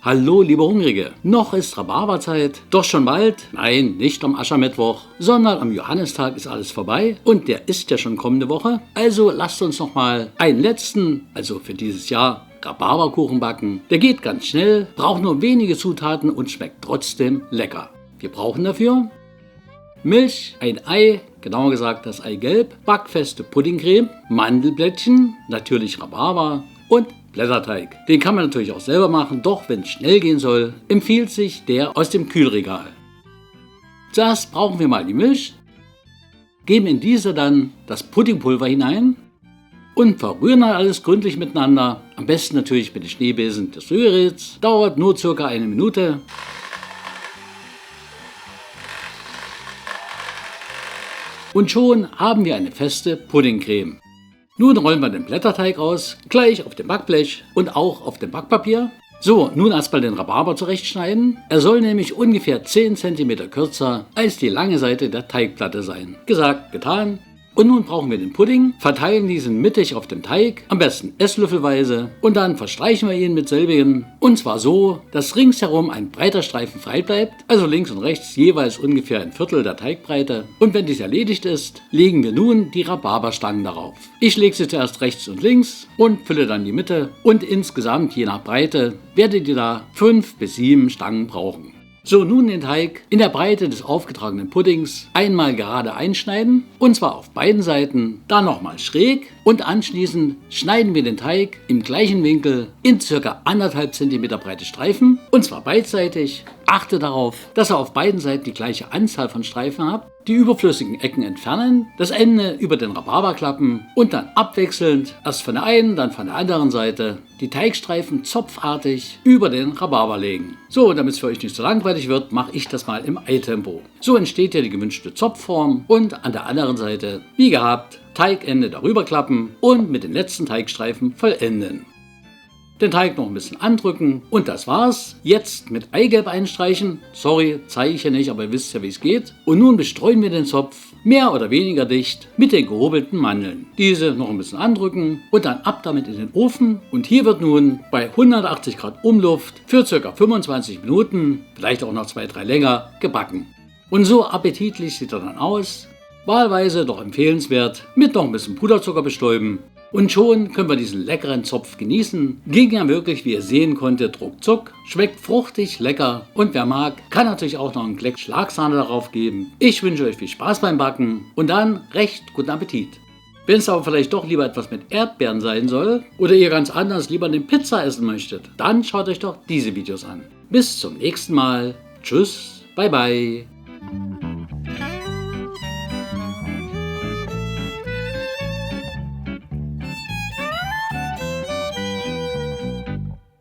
Hallo liebe Hungrige, noch ist Rhabarberzeit, doch schon bald, nein, nicht am Aschermittwoch, sondern am Johannistag ist alles vorbei und der ist ja schon kommende Woche. Also lasst uns noch mal einen letzten, also für dieses Jahr, Rhabarberkuchen backen. Der geht ganz schnell, braucht nur wenige Zutaten und schmeckt trotzdem lecker. Wir brauchen dafür Milch, ein Ei, genauer gesagt das Eigelb, backfeste Puddingcreme, Mandelblättchen, natürlich Rhabarber und Blätterteig. Den kann man natürlich auch selber machen, doch wenn es schnell gehen soll, empfiehlt sich der aus dem Kühlregal. Zuerst brauchen wir mal die Milch, geben in diese dann das Puddingpulver hinein und verrühren dann alles gründlich miteinander. Am besten natürlich mit den Schneebesen des Rührgeräts. Dauert nur circa 1 Minute. Und schon haben wir eine feste Puddingcreme. Nun rollen wir den Blätterteig aus, gleich auf dem Backblech und auch auf dem Backpapier. So, nun erstmal den Rhabarber zurechtschneiden. Er soll nämlich ungefähr 10 cm kürzer als die lange Seite der Teigplatte sein. Gesagt, getan. Und nun brauchen wir den Pudding, verteilen diesen mittig auf dem Teig, am besten esslöffelweise, und dann verstreichen wir ihn mit selbigen. Und zwar so, dass ringsherum ein breiter Streifen frei bleibt, also links und rechts jeweils ungefähr 1/4 der Teigbreite. Und wenn dies erledigt ist, legen wir nun die Rhabarberstangen darauf. Ich lege sie zuerst rechts und links und fülle dann die Mitte und insgesamt je nach Breite werdet ihr da 5 bis 7 Stangen brauchen. So, nun den Teig in der Breite des aufgetragenen Puddings einmal gerade einschneiden, und zwar auf beiden Seiten, dann nochmal schräg und anschließend schneiden wir den Teig im gleichen Winkel in ca. 1,5 cm breite Streifen, und zwar beidseitig. Achte darauf, dass ihr auf beiden Seiten die gleiche Anzahl von Streifen habt, die überflüssigen Ecken entfernen, das Ende über den Rhabarber klappen und dann abwechselnd, erst von der einen, dann von der anderen Seite, die Teigstreifen zopfartig über den Rhabarber legen. So, damit es für euch nicht so langweilig wird, mache ich das mal im Eiltempo. So entsteht ja die gewünschte Zopfform und an der anderen Seite, wie gehabt, Teigende darüber klappen und mit den letzten Teigstreifen vollenden. Den Teig noch ein bisschen andrücken und das war's. Jetzt mit Eigelb einstreichen. Sorry, zeige ich ja nicht, aber ihr wisst ja, wie es geht. Und nun bestreuen wir den Zopf mehr oder weniger dicht mit den gehobelten Mandeln. Diese noch ein bisschen andrücken und dann ab damit in den Ofen. Und hier wird nun bei 180 Grad Umluft für ca. 25 Minuten, vielleicht auch noch 2-3 länger, gebacken. Und so appetitlich sieht er dann aus. Wahlweise doch empfehlenswert, mit noch ein bisschen Puderzucker bestäuben. Und schon können wir diesen leckeren Zopf genießen. Ging ja wirklich, wie ihr sehen konntet, ruckzuck. Schmeckt fruchtig, lecker und wer mag, kann natürlich auch noch einen Kleck Schlagsahne darauf geben. Ich wünsche euch viel Spaß beim Backen und dann recht guten Appetit. Wenn es aber vielleicht doch lieber etwas mit Erdbeeren sein soll oder ihr ganz anders lieber eine Pizza essen möchtet, dann schaut euch doch diese Videos an. Bis zum nächsten Mal. Tschüss, bye bye.